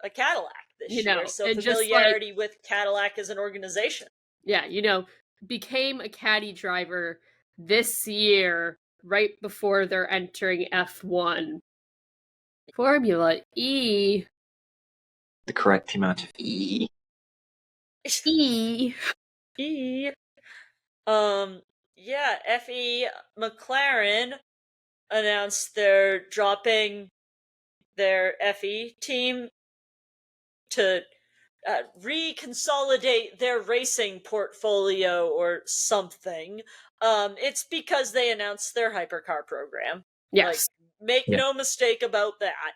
a Cadillac this year. So familiarity with Cadillac as an organization. Yeah, became a Caddy driver this year, right before they're entering F1. Formula E. The correct amount of E. E. FE McLaren announced they're dropping their FE team to reconsolidate their racing portfolio or something. It's because they announced their hypercar program. Yes. Make no mistake about that.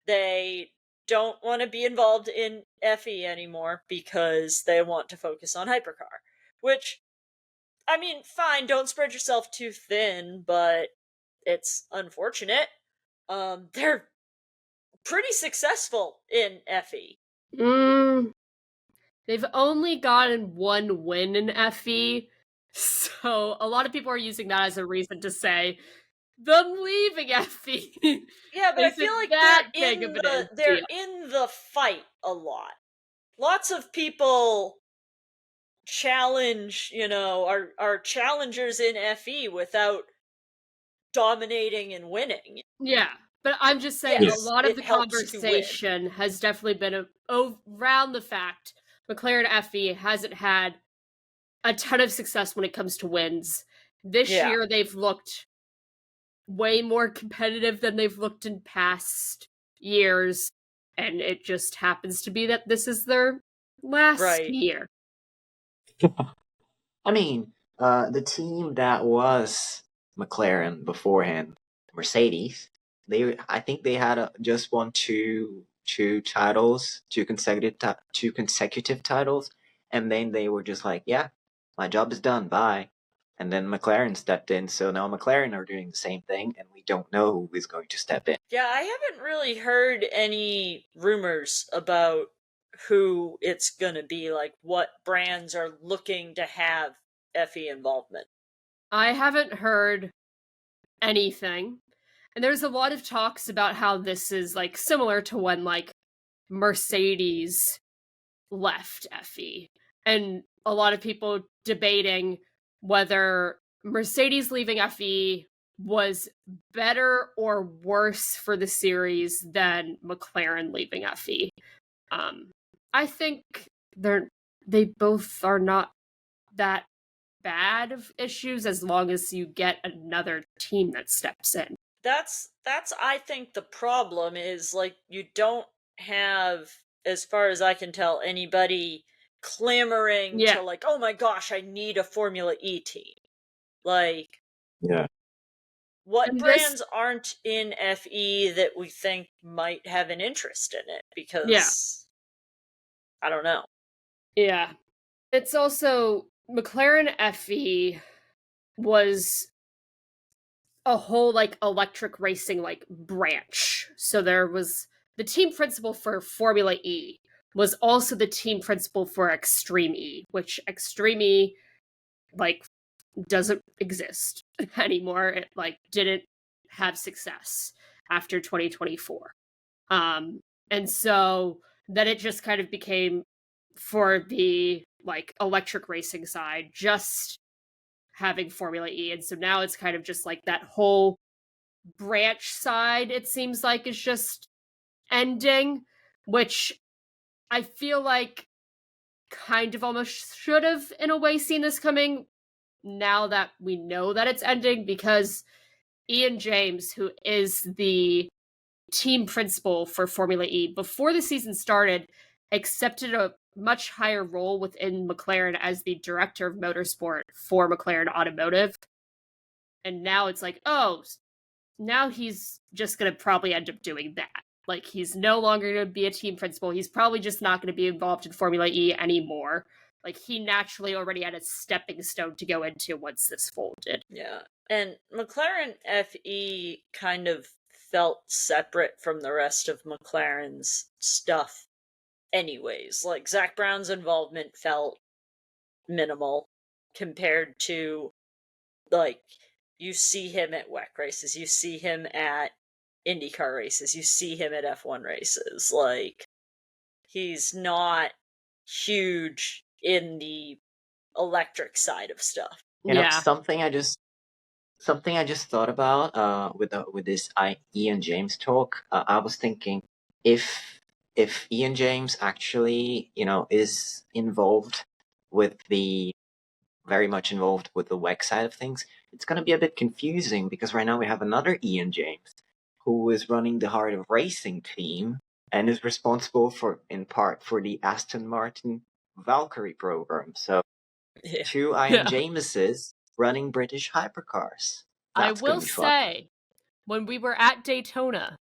They don't want to be involved in FE anymore because they want to focus on hypercar. Which, I mean, fine, don't spread yourself too thin, but it's unfortunate. They're pretty successful in FE. They've only gotten one win in FE, so a lot of people are using that as a reason to say them leaving FE. Yeah, but I feel like they're in the fight a lot. Lots of people challenge, our challengers in FE without dominating and winning. Yeah, but I'm just saying Yes, a lot of it the helps to win. conversation has definitely been around the fact McLaren FE hasn't had a ton of success when it comes to wins. This Yeah. year they've looked way more competitive than they've looked in past years, and it just happens to be that this is their last Right. year. I mean, the team that was McLaren beforehand, Mercedes, I think they had just won two titles, two consecutive titles, and then they were just like, yeah, my job is done, bye. And then McLaren stepped in, so now McLaren are doing the same thing, and we don't know who is going to step in. Yeah, I haven't really heard any rumors about who it's gonna be, like what brands are looking to have FE involvement. I haven't heard anything. And there's a lot of talks about how this is like similar to when like Mercedes left FE. And a lot of people debating whether Mercedes leaving FE was better or worse for the series than McLaren leaving FE. I think they both are not that bad of issues as long as you get another team that steps in. That's I think the problem is, like, you don't have, as far as I can tell, anybody clamoring to, like, oh my gosh, I need a Formula E team. Like, yeah, what And brands aren't in FE that we think might have an interest in it? Because I don't know. Yeah. It's also McLaren FE was a whole like electric racing like branch. So there was the team principal for Formula E was also the team principal for Extreme E, which Extreme E like doesn't exist anymore. It like didn't have success after 2024. And so then it just kind of became, for the like electric racing side, just having Formula E. And so now it's kind of just like that whole branch side, it seems like, is just ending, which I feel like kind of almost should have in a way seen this coming now that we know that it's ending, because Ian James, who is the team principal for Formula E, before the season started, accepted a much higher role within McLaren as the director of motorsport for McLaren Automotive. And now it's like, oh, now he's just going to probably end up doing that. Like, he's no longer going to be a team principal. He's probably just not going to be involved in Formula E anymore. Like, he naturally already had a stepping stone to go into once this folded. Yeah. And McLaren FE kind of felt separate from the rest of McLaren's stuff anyways. Like, Zach Brown's involvement felt minimal compared to, like, you see him at WEC races, you see him at IndyCar races, you see him at F1 races. Like, he's not huge in the electric side of stuff. you know, something I just thought about with this Ian James talk. I was thinking if Ian James actually is very much involved with the WEC side of things, it's going to be a bit confusing because right now we have another Ian James who is running the Heart of Racing team and is responsible in part for the Aston Martin Valkyrie program. So two Ian Jameses running British hypercars. That's I will say, when we were at Daytona,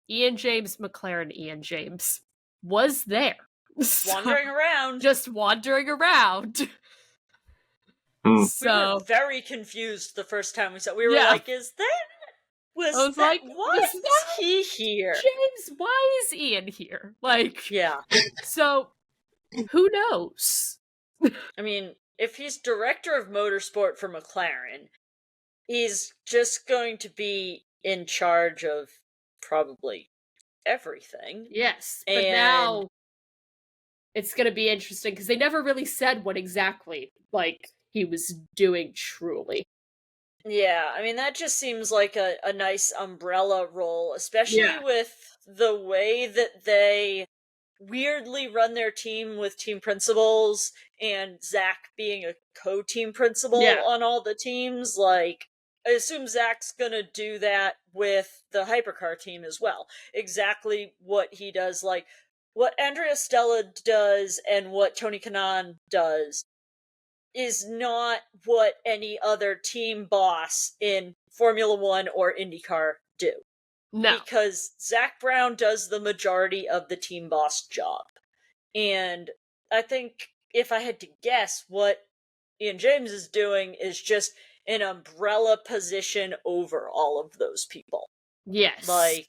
Ian James, McLaren Ian James, was there. Wandering around. Just wandering around. So, we were very confused the first time we saw it. We were like, was he here? James, why is Ian here? Like, yeah. So, who knows? I mean, if he's director of motorsport for McLaren, he's just going to be in charge of probably everything. Yes, but now it's going to be interesting because they never really said what exactly like he was doing truly. Yeah, I mean, that just seems like a nice umbrella role, especially with the way that they weirdly run their team with team principals and Zach being a co-team principal on all the teams. Like, I assume Zach's gonna do that with the hypercar team as well. Exactly what he does, like what Andrea Stella does and what Tony Kanaan does is not what any other team boss in Formula One or IndyCar do. No. Because Zach Brown does the majority of the team boss job. And I think if I had to guess, what Ian James is doing is just an umbrella position over all of those people. Yes. Like,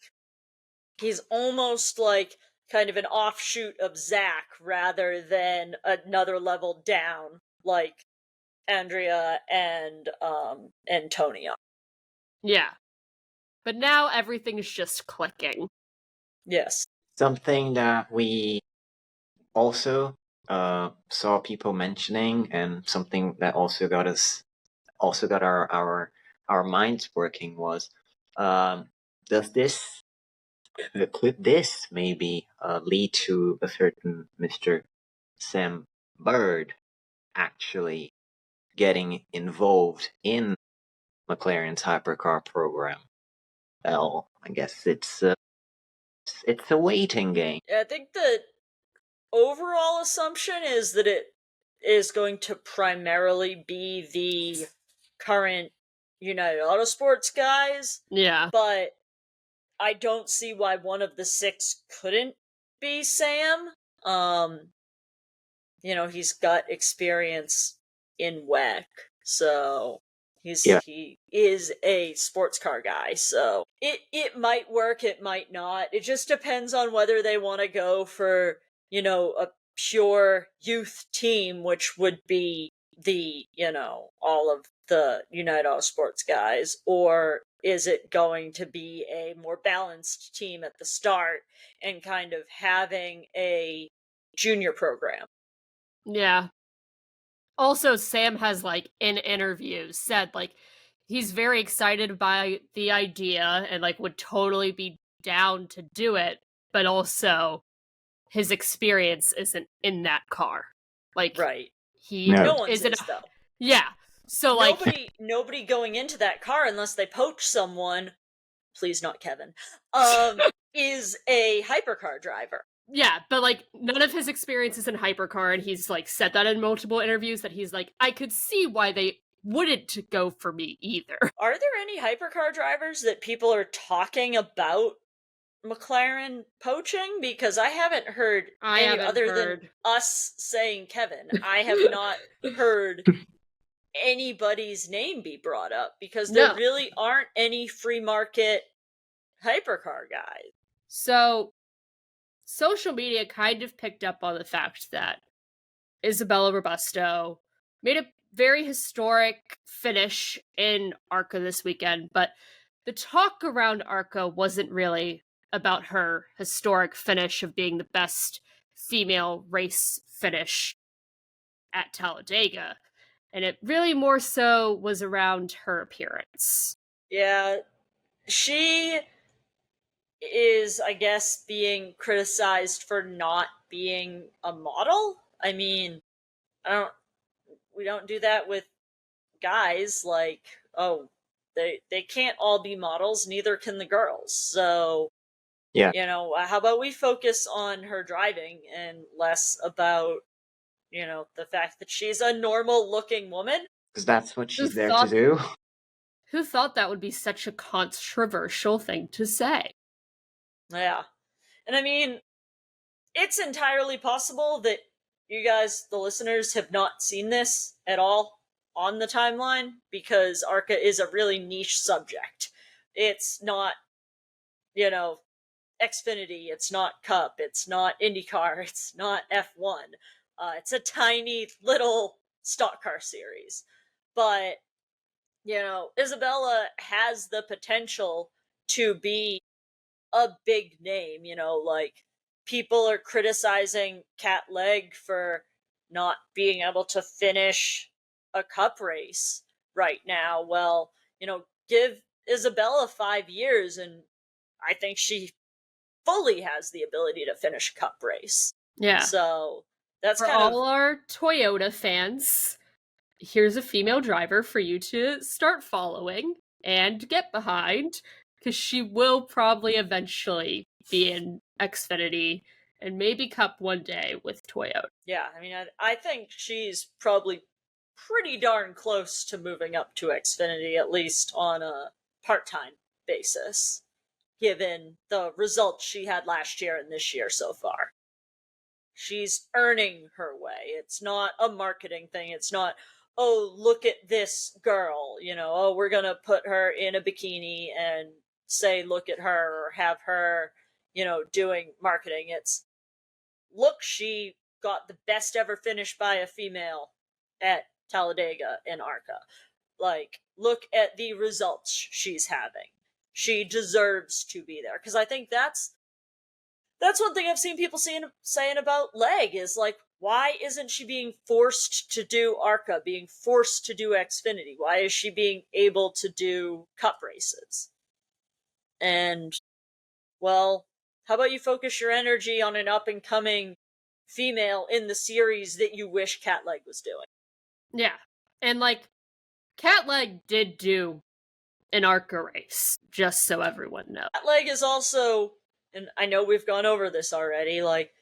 he's almost like kind of an offshoot of Zach rather than another level down, like Andrea and Tony are. Yeah. But now everything's just clicking. Yes. Something that we also saw people mentioning, and something that also got our minds working was, could this maybe lead to a certain Mr. Sam Bird actually getting involved in McLaren's hypercar program? Well, I guess it's a waiting game. I think the overall assumption is that it is going to primarily be the current United Autosports guys. Yeah. But I don't see why one of the 6 couldn't be Sam. He's got experience in WEC, so he is a sports car guy, so it might work, it might not. It just depends on whether they want to go for, a pure youth team, which would be the, all of the United Auto Sports guys, or is it going to be a more balanced team at the start and kind of having a junior program? Yeah. Also, Sam has, like, in interviews said, like, he's very excited by the idea and, like, would totally be down to do it, but also his experience isn't in that car. Like, right. No one's isn't though. Yeah. So, like, nobody going into that car, unless they poach someone, please not Kevin, is a hypercar driver. Yeah, but, like, none of his experiences in hypercar, and he's, like, said that in multiple interviews, that he's like, I could see why they wouldn't go for me either. Are there any hypercar drivers that people are talking about McLaren poaching? Because I haven't heard than us saying Kevin. I have not heard anybody's name be brought up, because there really aren't any free market hypercar guys. So social media kind of picked up on the fact that Isabella Robusto made a very historic finish in ARCA this weekend, but the talk around ARCA wasn't really about her historic finish of being the best female race finish at Talladega. And it really more so was around her appearance. Yeah, she is, I guess, being criticized for not being a model. I mean, we don't do that with guys. Like, oh, they can't all be models, neither can the girls. So, yeah, how about we focus on her driving and less about, the fact that she's a normal looking woman? Because that's what she's there to do. Who thought that would be such a controversial thing to say? Yeah. And I mean, it's entirely possible that you guys, the listeners, have not seen this at all on the timeline, because ARCA is a really niche subject. It's not, Xfinity, it's not Cup, it's not IndyCar, it's not F1. It's a tiny little stock car series. But, Isabella has the potential to be a big name, like people are criticizing Cat Leg for not being able to finish a cup race right now. Well, give Isabella 5 years, and I think she fully has the ability to finish a cup race. Yeah. So that's For kind all of our Toyota fans, here's a female driver for you to start following and get behind, because she will probably eventually be in Xfinity and maybe Cup one day with Toyota. Yeah, I mean, I think she's probably pretty darn close to moving up to Xfinity, at least on a part-time basis, given the results she had last year and this year so far. She's earning her way. It's not a marketing thing. It's not, oh, look at this girl, oh, we're gonna put her in a bikini and say, look at her, or have her, doing marketing. It's, look, she got the best ever finish by a female at Talladega in ARCA. Like, look at the results she's having. She deserves to be there. Because I think that's one thing I've seen people saying about Leg is, like, why isn't she being forced to do ARCA, being forced to do Xfinity? Why is she being able to do cup races? And, well, how about you focus your energy on an up-and-coming female in the series that you wish Cat Leg was doing? Yeah. And, like, Cat Leg did do an ARCA race, just so everyone knows. Cat Leg is also, and I know we've gone over this already, like,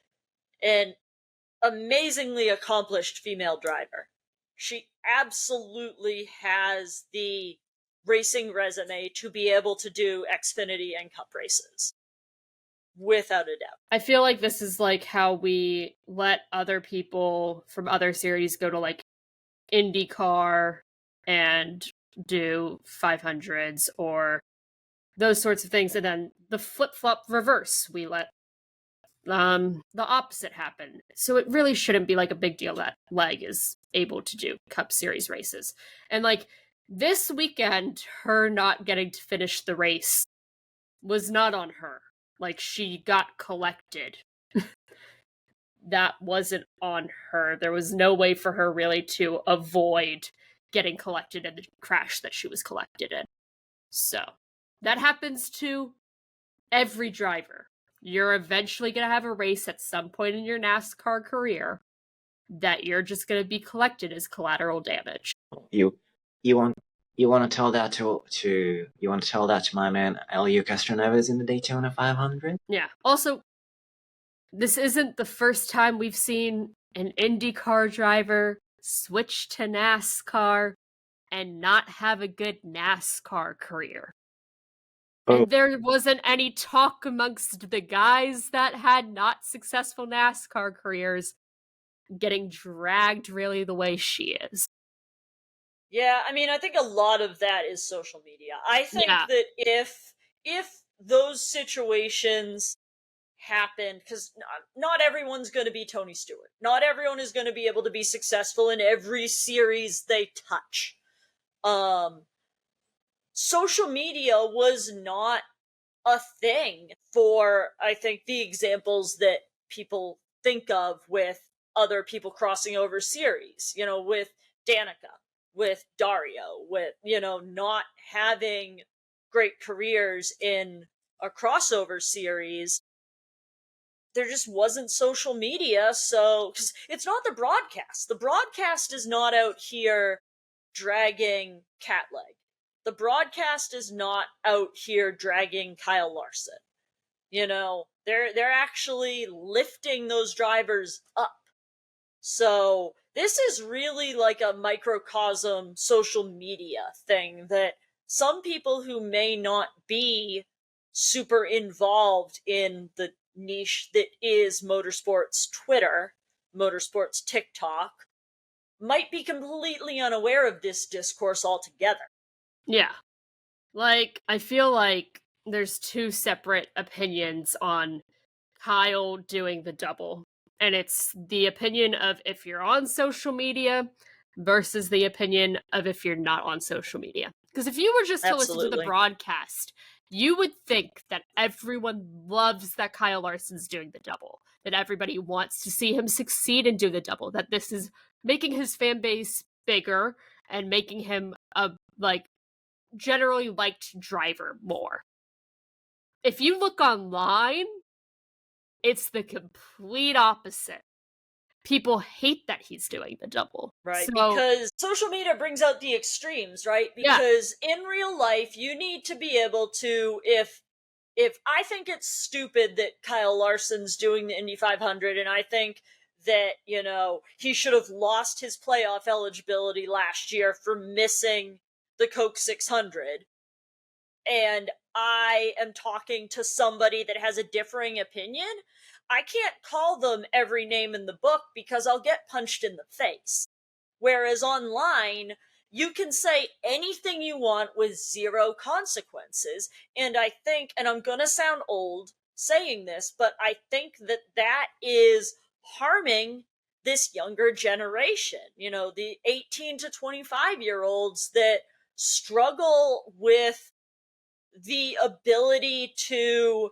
an amazingly accomplished female driver. She absolutely has the racing resume to be able to do Xfinity and Cup races. Without a doubt. I feel like this is like how we let other people from other series go to like IndyCar and do 500s or those sorts of things, and then the flip-flop reverse, we let the opposite happen. So it really shouldn't be like a big deal that Leg is able to do Cup Series races. And like this weekend, her not getting to finish the race was not on her. Like, she got collected. That wasn't on her. There was no way for her really to avoid getting collected in the crash that she was collected in. So, that happens to every driver. You're eventually going to have a race at some point in your NASCAR career that you're just going to be collected as collateral damage. You want to tell that to my man Elio Castroneves in the Daytona 500? Yeah. Also, this isn't the first time we've seen an IndyCar driver switch to NASCAR and not have a good NASCAR career. And there wasn't any talk amongst the guys that had not successful NASCAR careers getting dragged really the way she is. Yeah, I mean, I think a lot of that is social media. I think Yeah. that if those situations happen, because not everyone's going to be Tony Stewart. Not everyone is going to be able to be successful in every series they touch. Social media was not a thing for, I think, the examples that people think of with other people crossing over series, with Danica, with Dario, with, not having great careers in a crossover series. There just wasn't social media, so, because it's not the broadcast. The broadcast is not out here dragging Cat Leg. The broadcast is not out here dragging Kyle Larson. They're actually lifting those drivers up. So this is really like a microcosm social media thing that some people who may not be super involved in the niche that is motorsports Twitter, motorsports TikTok, might be completely unaware of this discourse altogether. Yeah. Like, I feel like there's two separate opinions on Kyle doing the double. And it's the opinion of if you're on social media versus the opinion of if you're not on social media. Because if you were just to listen to the broadcast You would think that everyone loves that Kyle Larson's doing the double, that everybody wants to see him succeed and do the double, that this is making his fan base bigger and making him a generally liked driver more. If you look online, it's the complete opposite. People hate that he's doing the double. Right, So, because social media brings out the extremes, right? Because in real life, you need to be able to, if I think it's stupid that Kyle Larson's doing the Indy 500, and I think that, he should have lost his playoff eligibility last year for missing the Coke 600, and I am talking to somebody that has a differing opinion, I can't call them every name in the book because I'll get punched in the face. Whereas online, you can say anything you want with zero consequences. And I think, and I'm going to sound old saying this, but I think that that is harming this younger generation. The 18 to 25-year-olds that struggle with the ability to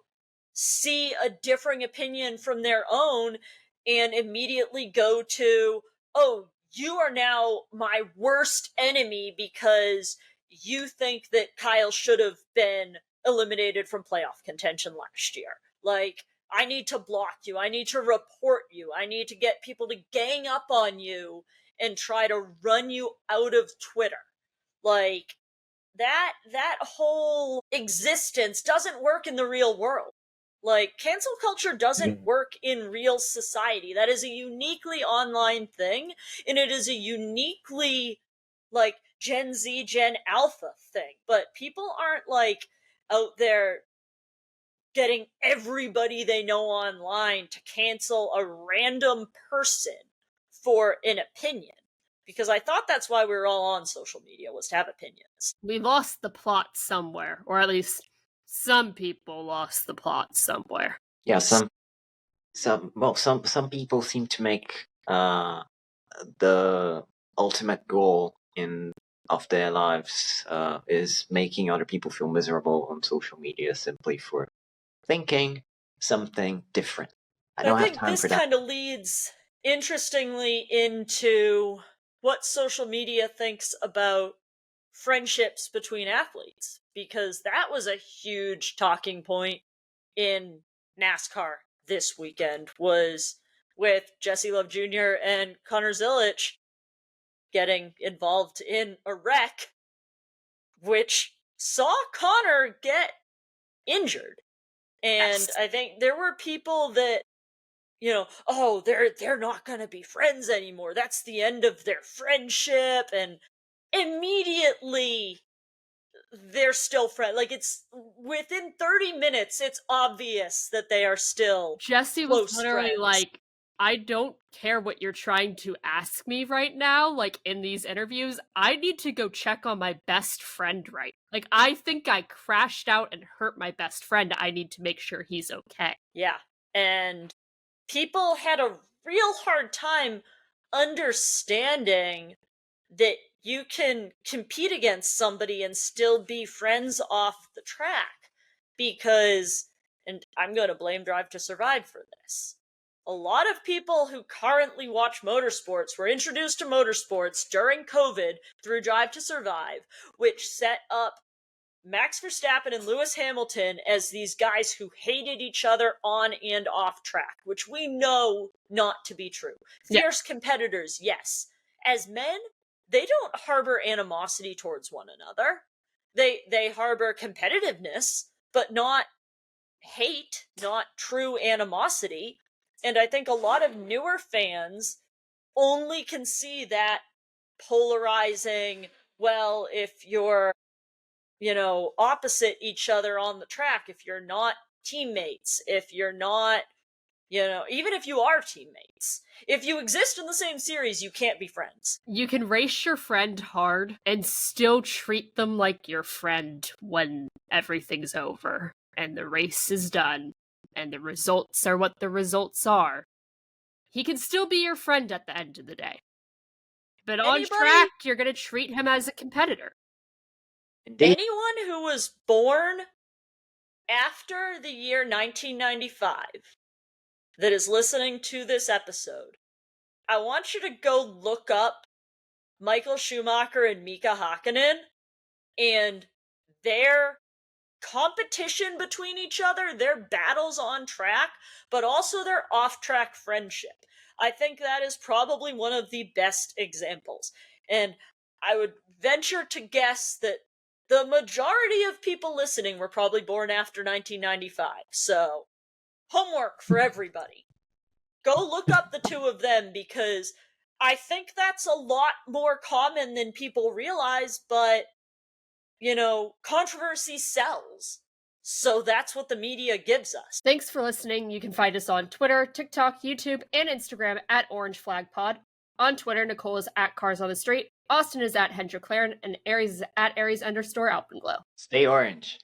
see a differing opinion from their own and immediately go to, oh, you are now my worst enemy because you think that Kyle should have been eliminated from playoff contention last year. Like, I need to block you. I need to report you. I need to get people to gang up on you and try to run you out of Twitter. Like, that whole existence doesn't work in the real world. Like, cancel culture doesn't work in real society. That is a uniquely online thing, and it is a uniquely, Gen Z, Gen Alpha thing. But people aren't, out there getting everybody they know online to cancel a random person for an opinion. Because I thought that's why we were all on social media, was to have opinions. We lost the plot somewhere, or at least some people lost the plot somewhere. Yeah, some people seem to make the ultimate goal of their lives is making other people feel miserable on social media simply for thinking something different. I don't have time for that. This kind of leads, interestingly, into what social media thinks about friendships between athletes, because that was a huge talking point in NASCAR this weekend, was with Jesse Love Jr. and Connor Zilisch getting involved in a wreck, which saw Connor get injured. And yes. I think there were people that, oh, they're not going to be friends anymore. That's the end of their friendship. And immediately they're still friends. Like, it's within 30 minutes, it's obvious that they are still Jesse was literally friends. Like, I don't care what you're trying to ask me right now, like, in these interviews. I need to go check on my best friend right. Like, I think I crashed out and hurt my best friend. I need to make sure he's okay. Yeah. And people had a real hard time understanding that you can compete against somebody and still be friends off the track. Because, and I'm going to blame Drive to Survive for this, a lot of people who currently watch motorsports were introduced to motorsports during COVID through Drive to Survive, which set up Max Verstappen and Lewis Hamilton as these guys who hated each other on and off track, which we know not to be true. Fierce competitors, yes. As men, they don't harbor animosity towards one another. They harbor competitiveness, but not hate, not true animosity. And I think a lot of newer fans only can see that polarizing, well, if you're, opposite each other on the track, if you're not teammates, if you're not, even if you are teammates, if you exist in the same series, you can't be friends. You can race your friend hard and still treat them like your friend when everything's over and the race is done and the results are what the results are. He can still be your friend at the end of the day. But on track, you're going to treat him as a competitor. Anyone who was born after the year 1995 that is listening to this episode, I want you to go look up Michael Schumacher and Mika Hakkinen and their competition between each other, their battles on track, but also their off-track friendship. I think that is probably one of the best examples. And I would venture to guess that the majority of people listening were probably born after 1995. So, homework for everybody. Go look up the two of them, because I think that's a lot more common than people realize, but, you know, controversy sells. So that's what the media gives us. Thanks for listening. You can find us on Twitter, TikTok, YouTube, and Instagram at Orange Flag Pod. On Twitter, Nicole is at Cars on the Street, Austin is at Hendrick Claren, and Aries is at Aries_Alpenglow. Stay orange.